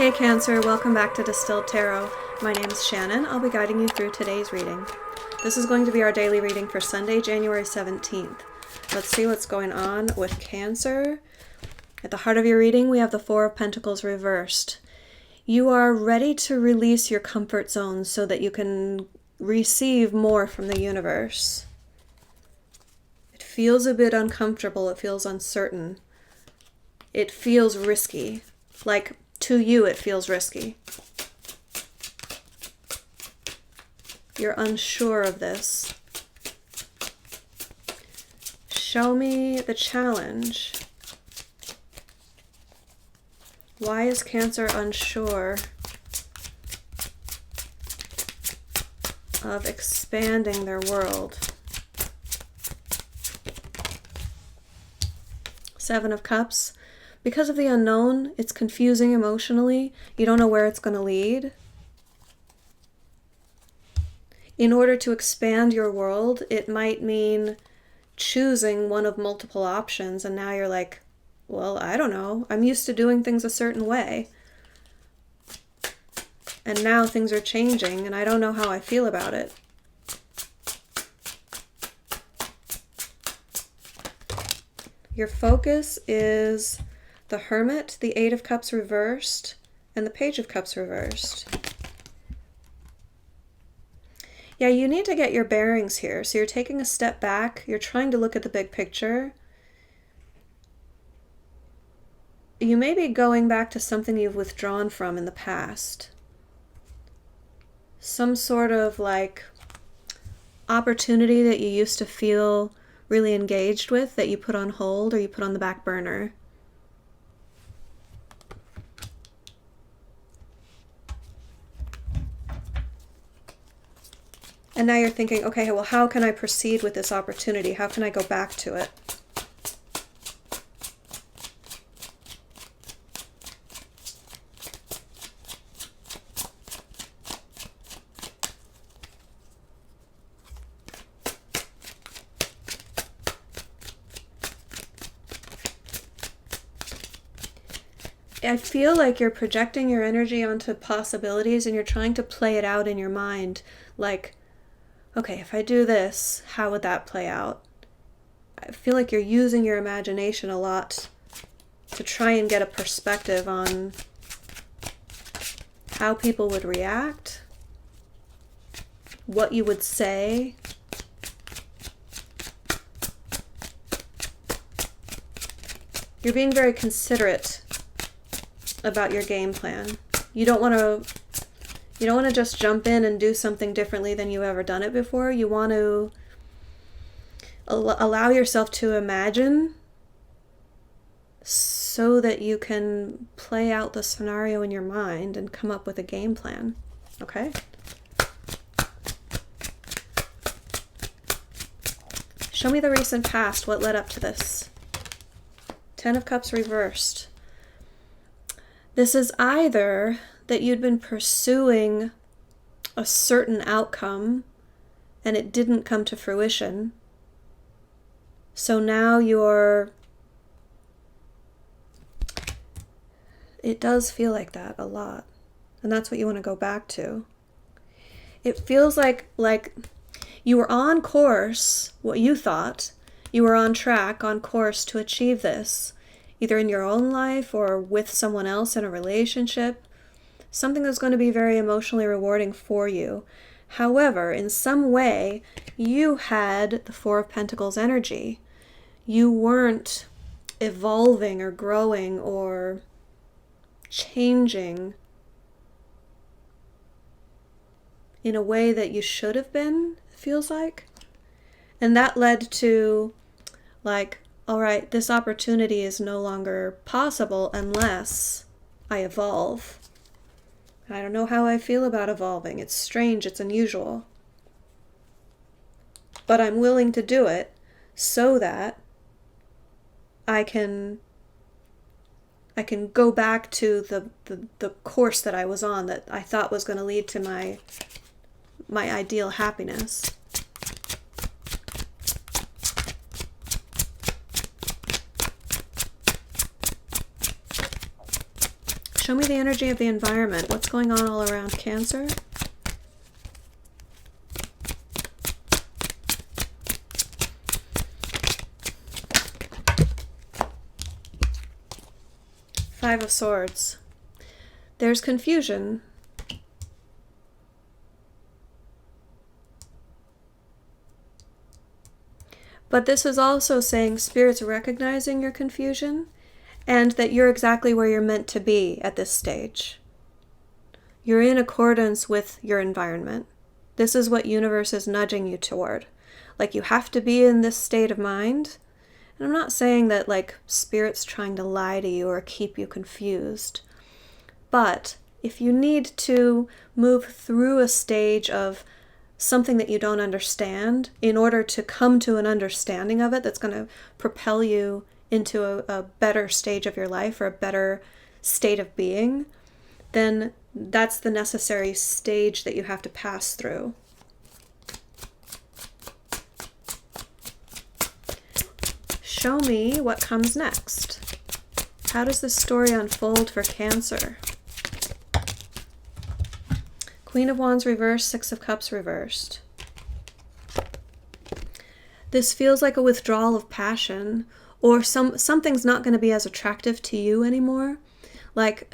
Hey Cancer, welcome back to Distilled Tarot. My name is Shannon. I'll be guiding you through today's reading. This is going to be our daily reading for Sunday, January 17th. Let's see what's going on with Cancer. At the heart of your reading, we have the Four of Pentacles Reversed. You are ready to release your comfort zone so that you can receive more from the universe. It feels a bit uncomfortable. It feels uncertain. It feels risky. Like, to you, it feels risky. You're unsure of this. Show me the challenge. Why is Cancer unsure of expanding their world? Seven of Cups. Because of the unknown, it's confusing emotionally. You don't know where it's going to lead. In order to expand your world, it might mean choosing one of multiple options, and now you're like, well, I don't know. I'm used to doing things a certain way. And now things are changing, and I don't know how I feel about it. Your focus is the Hermit, the Eight of Cups reversed, and the Page of Cups reversed. Yeah, you need to get your bearings here. So you're taking a step back. You're trying to look at the big picture. You may be going back to something you've withdrawn from in the past. Some sort of like opportunity that you used to feel really engaged with that you put on hold or you put on the back burner. And now you're thinking, okay, well, how can I proceed with this opportunity? How can I go back to it? I feel like you're projecting your energy onto possibilities and you're trying to play it out in your mind. Like, okay, if I do this, how would that play out? I feel like you're using your imagination a lot to try and get a perspective on how people would react, what you would say. You're being very considerate about your game plan. You don't want to just jump in and do something differently than you've ever done it before. You want to allow yourself to imagine so that you can play out the scenario in your mind and come up with a game plan. Okay? Show me the recent past. What led up to this? Ten of Cups reversed. This is either that you'd been pursuing a certain outcome and it didn't come to fruition. So now it does feel like that a lot. And that's what you want to go back to. It feels like you were on course, what you thought, you were on track, on course to achieve this, either in your own life or with someone else in a relationship. Something that's going to be very emotionally rewarding for you. However, in some way, you had the Four of Pentacles energy. You weren't evolving or growing or changing in a way that you should have been, it feels like. And that led to, like, all right, this opportunity is no longer possible unless I evolve. I don't know how I feel about evolving. It's strange, it's unusual. But I'm willing to do it so that I can go back to the course that I was on that I thought was going to lead to my ideal happiness. Show me the energy of the environment. What's going on all around Cancer? Five of Swords. There's confusion. But this is also saying Spirit's recognizing your confusion and that you're exactly where you're meant to be at this stage. You're in accordance with your environment. This is what universe is nudging you toward. Like, you have to be in this state of mind. And I'm not saying that like Spirit's trying to lie to you or keep you confused. But if you need to move through a stage of something that you don't understand in order to come to an understanding of it that's going to propel you into a better stage of your life or a better state of being, then that's the necessary stage that you have to pass through. Show me what comes next. How does this story unfold for Cancer? Queen of Wands reversed, Six of Cups reversed. This feels like a withdrawal of passion, or something's not going to be as attractive to you anymore. Like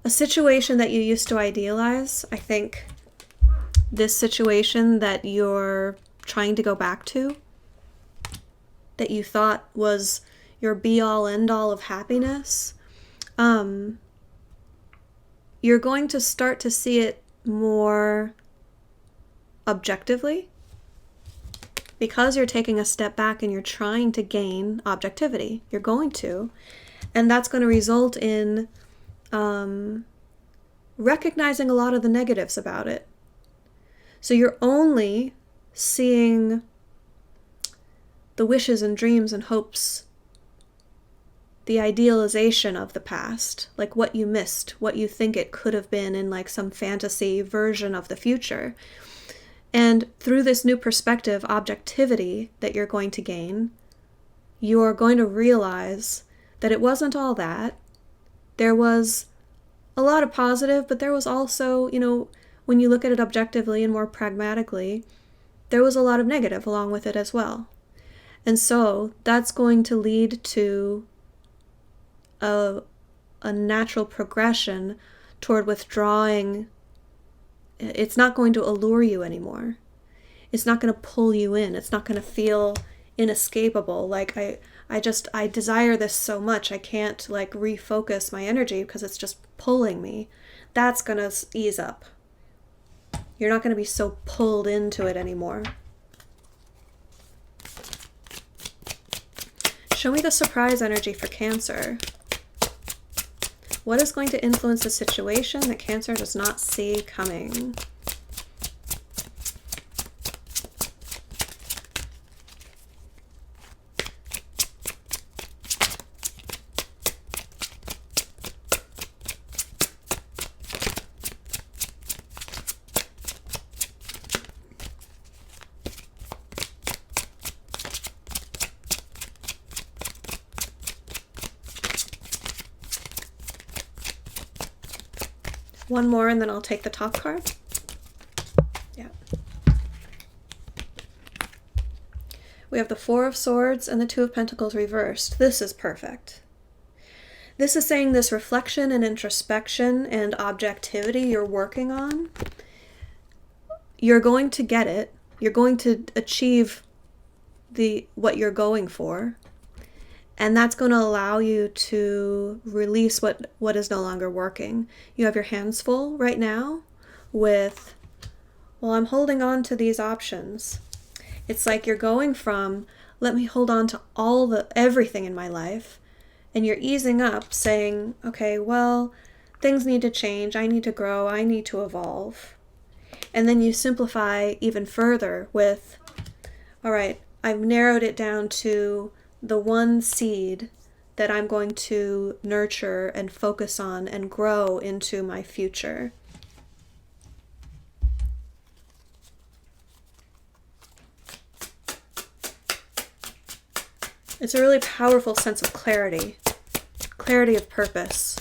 a situation that you used to idealize. I think this situation that you're trying to go back to, that you thought was your be-all, end-all of happiness, you're going to start to see it more objectively because you're taking a step back and you're trying to gain objectivity. You're going to. And that's going to result in recognizing a lot of the negatives about it. So you're only seeing the wishes and dreams and hopes, the idealization of the past, like what you missed, what you think it could have been in like some fantasy version of the future. And through this new perspective, objectivity that you're going to gain, you're going to realize that it wasn't all that. There was a lot of positive, but there was also, you know, when you look at it objectively and more pragmatically, there was a lot of negative along with it as well. And so that's going to lead to a natural progression toward withdrawing. It's not going to allure you anymore. It's not going to pull you in. It's not going to feel inescapable. Like I desire this so much. I can't like refocus my energy because it's just pulling me. That's going to ease up. You're not going to be so pulled into it anymore. Show me the surprise energy for Cancer. What is going to influence the situation that Cancer does not see coming? One more and then I'll take the top card. Yeah. We have the Four of Swords and the Two of Pentacles reversed. This is perfect. This is saying this reflection and introspection and objectivity you're working on, you're going to get it. You're going to achieve what you're going for. And that's going to allow you to release what is no longer working. You have your hands full right now with, well, I'm holding on to these options. It's like you're going from, let me hold on to everything in my life, and you're easing up saying, okay, well, things need to change. I need to grow. I need to evolve. And then you simplify even further with, all right, I've narrowed it down to the one seed that I'm going to nurture and focus on and grow into my future. It's a really powerful sense of clarity Clarity of purpose.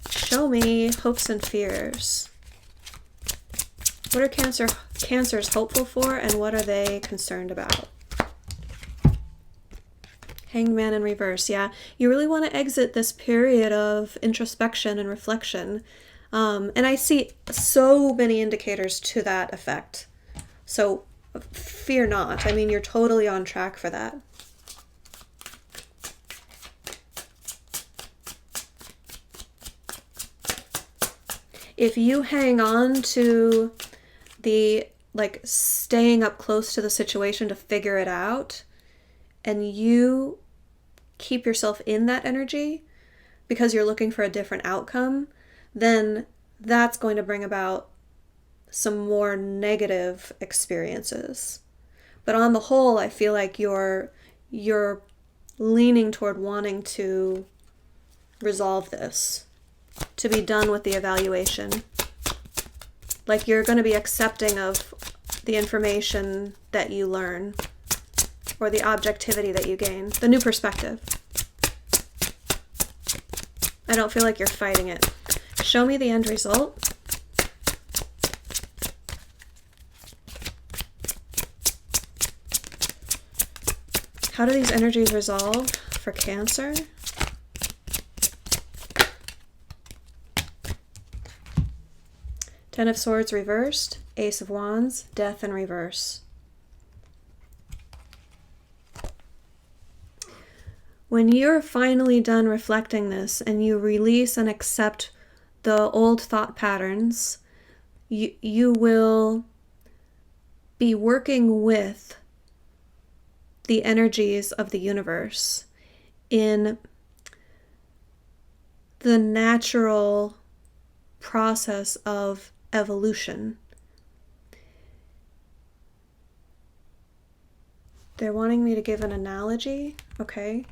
Show me hopes and fears. What are Cancer's hopeful for, and what are they concerned about? Hanged Man in reverse. Yeah, you really want to exit this period of introspection and reflection. And I see so many indicators to that effect. So fear not. I mean, you're totally on track for that. If you hang on to the, like, staying up close to the situation to figure it out, and you keep yourself in that energy because you're looking for a different outcome, then that's going to bring about some more negative experiences. But on the whole, I feel like you're leaning toward wanting to resolve this, to be done with the evaluation. Like, you're going to be accepting of the information that you learn, or the objectivity that you gain, the new perspective. I don't feel like you're fighting it. Show me the end result. How do these energies resolve for Cancer? Ten of Swords reversed, Ace of Wands, Death in reverse. When you're finally done reflecting this and you release and accept the old thought patterns, you will be working with the energies of the universe in the natural process of evolution. They're wanting me to give an analogy. Okay.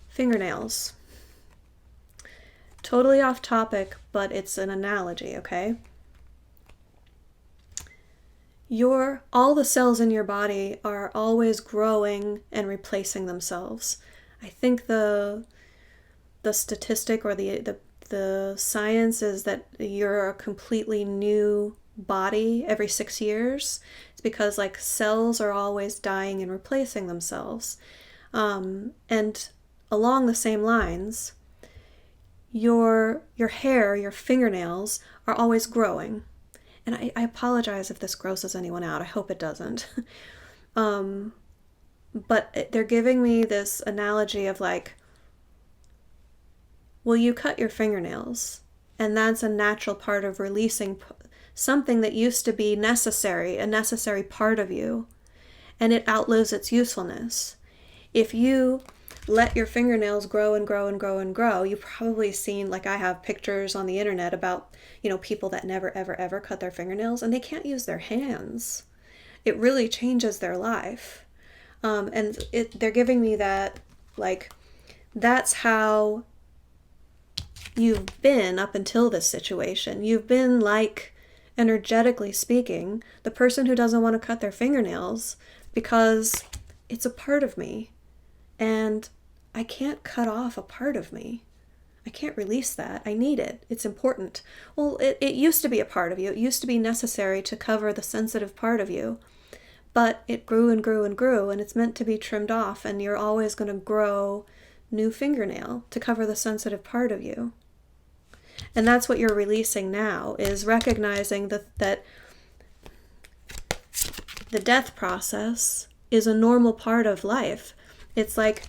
Fingernails. Totally off topic, but it's an analogy, okay? All the cells in your body are always growing and replacing themselves. I think the statistic or the science is that you're a completely new body every 6 years. It's because, like, cells are always dying and replacing themselves. And along the same lines, your hair, your fingernails are always growing. And I apologize if this grosses anyone out. I hope it doesn't. But they're giving me this analogy of, like, well, you cut your fingernails, and that's a natural part of releasing something that used to be necessary, a necessary part of you, and it outlives its usefulness. If you let your fingernails grow and grow and grow and grow, you've probably seen, like I have, pictures on the internet about, people that never, ever, ever cut their fingernails, and they can't use their hands. It really changes their life. And they're giving me that, like, that's how you've been up until this situation. You've been, like, energetically speaking, the person who doesn't want to cut their fingernails because it's a part of me. And I can't cut off a part of me. I can't release that. I need it. It's important. Well, it used to be a part of you. It used to be necessary to cover the sensitive part of you. But it grew and grew and grew, and it's meant to be trimmed off, and you're always going to grow new fingernail to cover the sensitive part of you. And that's what you're releasing now, is recognizing that the death process is a normal part of life. It's like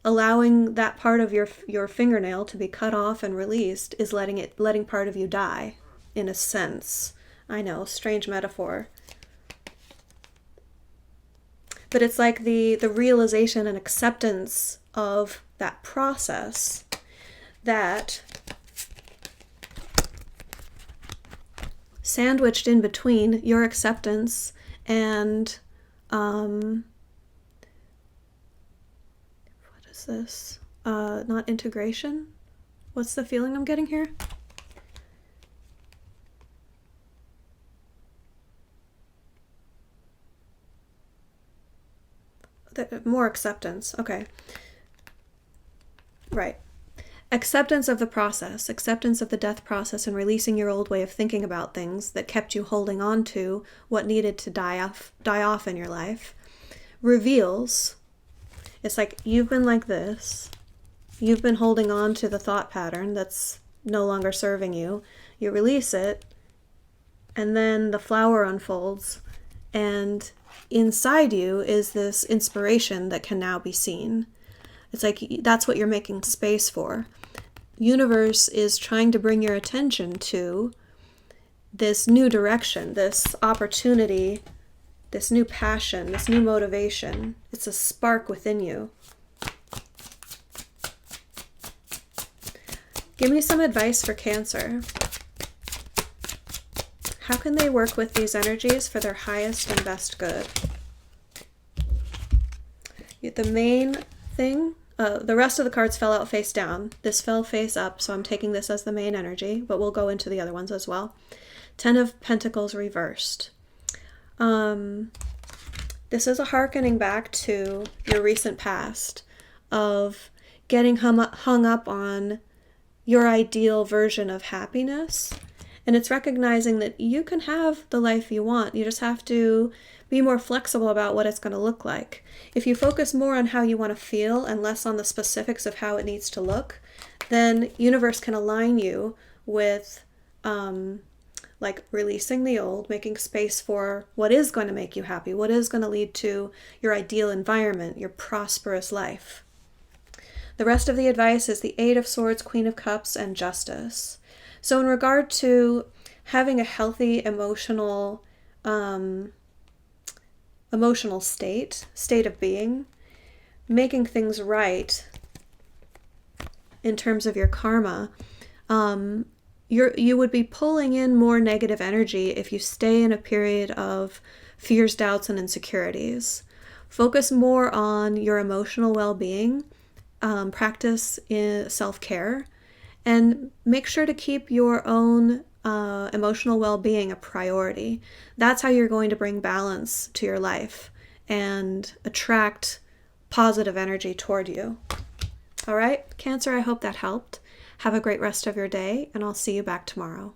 allowing that part of your fingernail to be cut off and released is letting part of you die, in a sense. I know, strange metaphor. But it's like the realization and acceptance of that process, that sandwiched in between your acceptance and what is this? not integration. What's the feeling I'm getting here? More acceptance. Okay. Right. Acceptance of the process, acceptance of the death process, and releasing your old way of thinking about things that kept you holding on to what needed to die off in your life, reveals, it's like you've been like this, you've been holding on to the thought pattern that's no longer serving you, you release it, and then the flower unfolds, and inside you is this inspiration that can now be seen. It's like that's what you're making space for. Universe is trying to bring your attention to this new direction, this opportunity, this new passion, this new motivation. It's a spark within you. Give me some advice for Cancer. How can they work with these energies for their highest and best good? The main thing, the rest of the cards fell out face down. This fell face up, so I'm taking this as the main energy, but we'll go into the other ones as well. 10 of Pentacles Reversed. This is a hearkening back to your recent past of getting hung up on your ideal version of happiness. And it's recognizing that you can have the life you want. You just have to be more flexible about what it's going to look like. If you focus more on how you want to feel and less on the specifics of how it needs to look, then universe can align you with like releasing the old, making space for what is going to make you happy, what is going to lead to your ideal environment, your prosperous life. The rest of the advice is the 8 of Swords, Queen of Cups, and Justice. So in regard to having a healthy emotional state of being, making things right in terms of your karma, you would be pulling in more negative energy if you stay in a period of fears, doubts, and insecurities. Focus more on your emotional well-being, practice in self-care, and make sure to keep your own emotional well-being a priority. That's how you're going to bring balance to your life and attract positive energy toward you. All right, Cancer, I hope that helped. Have a great rest of your day, and I'll see you back tomorrow.